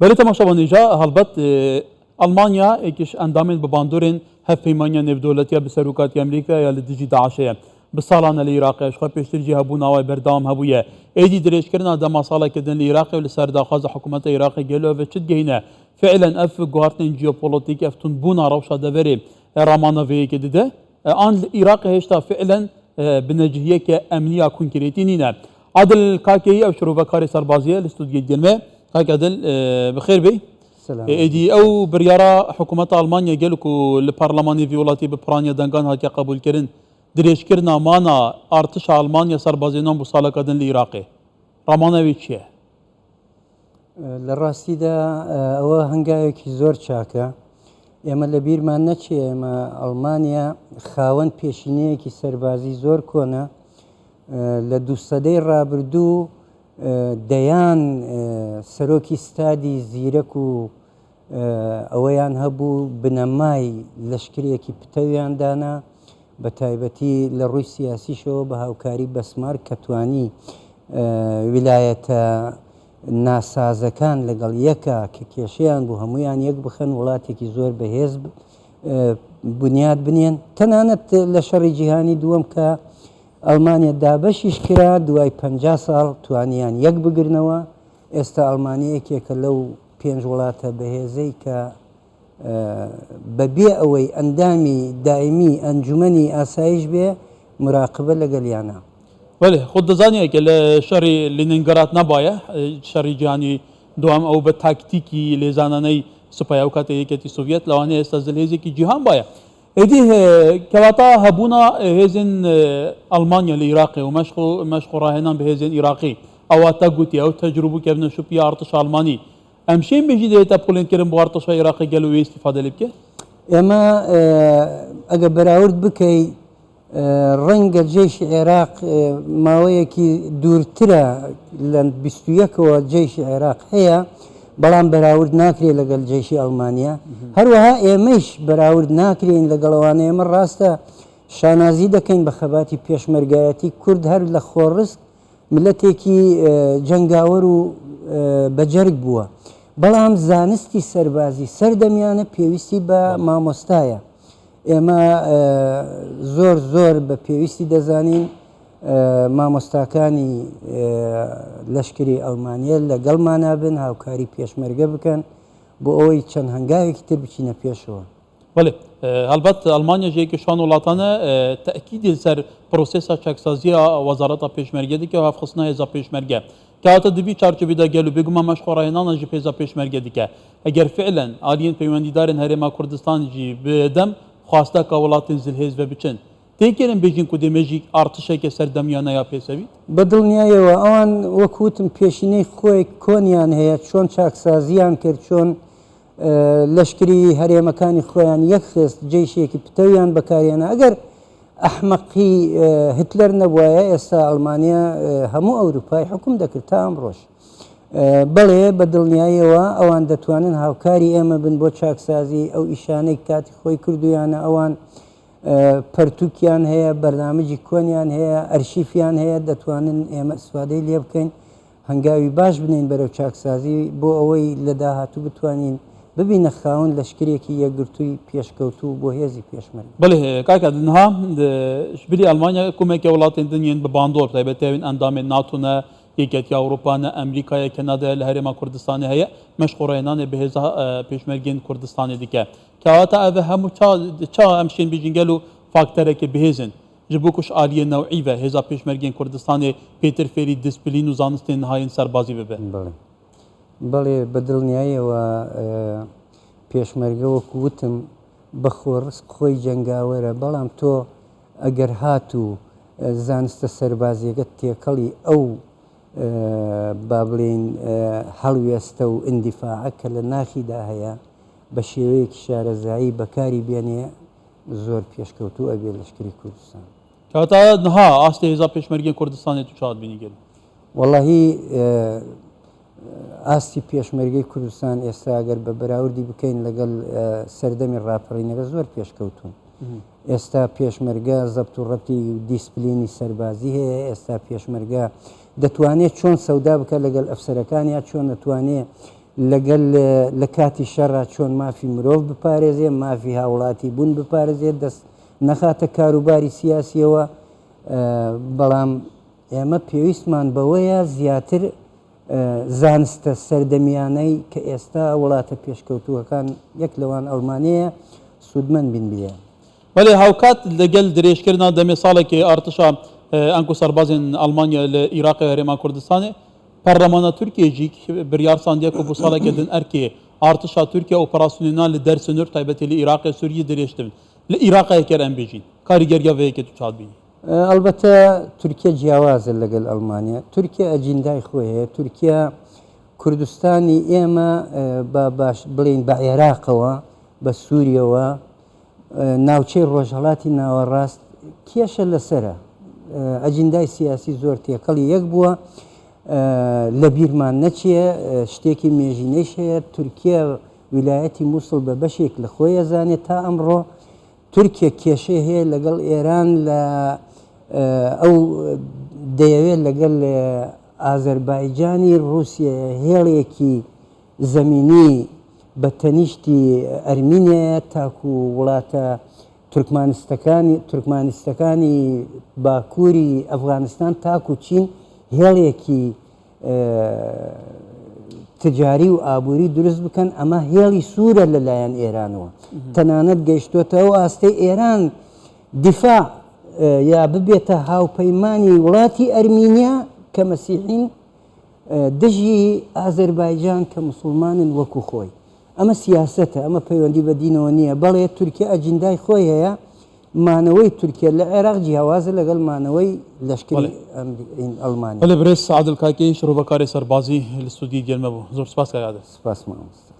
بله تماشا بانیجا هلبت ألمانيا اكش اندامن بباندورين هف پیمانیا نفدولتیا بسروکات امریکا یا لدیجی داعشه بسالان العراق اشخا پیشترجی هبو نوای بردام هبویه ایدی دريش كرنا دما صالة كدن العراق ولسر داخاز حكومة العراق قالوا وشد جينا فعلا اف جوارتن جيوبوليتيك افتون بونا روشا دفري رامانوفي كده ان العراق هشتا فعلا بنجهيه كامنيه كونكريتينينا عادل كاكي او شروفا كاري سربازيه الاستوديو ديالنا كاك عادل بخير بي ايدي او بريارا حكومة المانيا قالوا البرلماني فيولاتي ببرانيا دنگان هاتيا قبول كرن دريش كرنا مانا ارتش المانيا سربازينان بو سالا كدن العراقي رامانوي چيه لراستي دا او هنگاوێکی زۆر چاکە ئێمە لە بیرمان نەچێ ئێمە ئەڵمانیا خاوەن پێشینەیەکی سەربازی زۆر کۆنە لە دووسەدەی ڕابردوو دەیان سەرۆکی ستادی زیرەک و ئەوەیان هەبوو بنەمای لەشکرێکی پتەویان دانا بە تایبەتی لە ڕووی سیاسیشەوە بە هاوکاری بەسمار کە توانی ویلایەتە ناسازەکان لەگەڵ یەکە کە کێشەیان بوو هەمویان یەک بخەن وڵاتێکی زۆر بەهێز بنیاد بنێن تەنانەت لە شەڕی جیهانی دووەم کە ئەڵمانیا دابەشیش کرا دوای 50 ساڵ توانیان یەک بگرنەوە ئێستا ئەڵمانیا یەکێکە لەو 5 وڵاتە بەهێزەی کە بەبێ ئەوەی ئەندامی دائمی ئەنجومەنی ئاسایش بێ مراقبە لەگەڵیانە بله خود دزانیه که شری لینینگراد نباید شری جهانی دوام او به تاکتیکی لیزانانی سپایوکات یکتی سوویت لوانه استازلیزی کی جهان باید ایدی کواتا هبونا هزین آلمانیا العراقی و مشخو راهنان به هزین عراقی او تاگوتی او تجربه که ابن شوپی ارتش آلمانی امشین بجیده تا پولند کرن بو ارتش عراقی گلوی استفاده لبکه اما اگر براورد بکی ڕەنگە جێشی عێراق ماوەیەکی دوورترە لە 21ەوە جێشی عێراق هەیە بەڵام بەراورد ناکرێت لەگەڵ جێشی ئەڵمانیا هەروەها ئێمەش بەراورد ناکرێن لەگەڵەوانە ئێمە ڕاستە شانازی دەکەین بە خەباتی پێشمەرگایەتی کورد هەر لە خۆڕست ملەتێکی جەنگاوەر و بەجەرگ بووە بەڵام زانستی سەربازی سەردەمیانە پێویستی بە مامۆستایە ئێمە زۆر بە پێویستی دەزانین مامۆستاکانی لەشکری ئەڵمانیا لەگەڵمانە بن هاوکاری پێشمەرگە بکەن بۆ ئەوەی چەند هەنگاوێکی تر بچینە پێشەوە بله البته آلمانیا جایی که شان ولاتانه تأکید سر پروسس چکسازی وزارت پیشمرگی دی که هفخصنا هزا پیشمرگی که حتی دوی چارچوبی دا گلو بگم مشخوره هنان جی هزا پیشمرگی دی که اگر فعلا آلین پیوندیدارن هرما کردستان جی بدم خواسته که ولاتین زلهز و بچن تیکرین بیجین کدی مجیک ارتشه که سردمیانه یا پیسوی بەدڵنیایەوە ئەوان وەکوتم پێشینەی خۆی کۆنیان هەیە چۆن چاکسازیان کرد چۆن لەشکری هەرێمەکانی خۆیان یەک خست جێشێکی پتەویان بەکارێنە ئەگەر ئەحمەقی هتلەر نەبووایە ئێستا ئەڵمانیا هەموو ئەوروپای حکوم دەکرد تا ئەمڕۆژ بەڵێ بەدڵنیاییەوە ئەوان دەتوانن هاوکاری ئێمە بن بۆ چاکسازی ئەو ئیشانەی کاتی خۆی کردویانە ئەوان پەرتووکیان هەیە بەرنامجی کۆنیان هەیە ئەرشیفیان هەیە دەتوانن ئێمە سوادەی لێ بکەین هەنگاوی باش بنین بەرەو چاکسازی بۆ ئەوەی لە داهاتوو بتوانین ببینە خاوەن لەشکرێکی یەکگرتووی پێشکەوتوو بۆ هێزی پێشمەرگ بله کاکا دنها شبیری آلمانیا کمک ولاتین دنیین بباندور تایبەتەوین ئەندامێن ناتونە یەکێتی ئەوروپانە ئەمریکایە کەنادا لە هەرێما کوردستانی هەیە مەشخوڕێنانێ بەهێزا پێشمەرگین کوردستانی دیکە کەواتە ئەvە هەموو چا ئەمشین بیژینگەل و فاکتەرێکی بهێزن ji bo kuş aliyê newî ve hêza pêşmergên Kurdistanê pêtir fêrî disîplîn û zanistên nihayên serbazî bibe. بەڵێ بەدڵنیاییەوە پێشمەرگە وەکو وتم بەخۆ ڕسک خۆی جەنگاوەرە بەڵام تۆ ئەگەر هات و زانستە سەربازیەکەت تێکەڵی ئەو با بڵێن هەڵوێستە و ئیندیفاعە کە لە ناخیدا هەیە بە شێوەیەکی شارەزایی بەکاری بێنێ زۆر پێشکەوتوو ئەبێ لەشکری کوردستان کەواتە نها ئاستی هێزا پێشمەرگین کوردستانی تو چاوت بینی گەل وەڵاهی ئاستی پێشمەرگەی کوردستان ئێستا ئەگەر بە بەراوردی بکەین لەگەڵ سەردەمی ڕاپەڕینەکە زۆر پێشکەوتون ئێستا پێشمەرگە زەبت و ڕەتی و دیسپلینی سەربازی هەیە ئێستا پێشمەرگە دەتوانێت چۆن سەودا بکە لەگەڵ ئەفسەرەکانیا چۆن دەتوانێت لەگەل لە کاتی شەڕا چۆن مافی مرۆڤ بپارێزێ مافی هاوڵاتی بوون بپارێزێت دەست نەخاتە کاروباری سیاسیەوە بەڵام ئێمە پێویستمان بەوەیە زیاتر زانستە سەردەمیانەی کە ئێستا وڵاتە پێشکەوتووەکان یەک لەوان ئەڵمانەیە سوودمەند بین بێ. ولی هاوکات لەگەل درێژکردنا دەمێ ساڵێکی ئارتشا ئەنگ و سەربازên ئەڵمانیا لە عێراقی هەرێما کوردستانê پەرلەمانە تورکیەیەکی بڕیار ساندیە ku bu saleke din erkê artişa Tirkiye operasyonênan li dersinûr taybetî li Iraqê Sûriyê dirêjtin. Li Iraqê ker em bêjîn. Karîgeriya vê yekê tu çad bî. ئەلبەتە تورکیا جیاوازە لەگەل ئەڵمانیا تورکیا ئەجیندای خۆی هەیە تورکیا کوردستانی ئێمە باش بڵین بە عێراقەوە بە سووریەوە ناوچەی ڕۆژهەڵاتی ناوەڕاست کێشە لەسرە ئەجیندای سیاسی زۆر تێکەڵی یەک بووە لە بیرمان نەچێ شتێکی مێژینەیش هەیە تورکیا ویلایەتی مووسڵ بە بەشێک لە خۆی ئەزانێت تا ئەمڕۆ تورکیا کێشەی هەیە لەگەڵ ئێران لە ئەو دەیەوێت لەگەڵ ئازەربایجانی رووسیا هێڵێکی زەمینی بە تەنیشتی ئەرمینیە تاکو وڵاتە تورکمانیستەکانی باکووری ئەفغانستان تاکو چین هێڵێکی تجاری و ئابووری دروست بکەن ئەمە هێڵی سوورە لەلایەن ئێرانەوە تەنانەت گەیشتوتەوە ئاستەی ئێران دیفاع یا ببێتە هاوپەیمانی وڵاتی ئەرمینیا کە مەسیحین دژی ئازەربایجان کە مسلمانن وەکو خۆی ئەمە سیاسەتە ئەمە پەیوەندی بە دینەوە نییە بەڵێ تورکیا ئەجیندای خۆی هەیە مانەوەی تورکیا لە عێراق جیاوازە لەگەڵ مانەوەی لەشکری ئەڵمانی بەڵێ برێز عادل کاکێ شڕۆڤەکاری سەربازی لە ستودیی گەلمە بوو زۆر سپاس کاکادە سپاس مامۆستا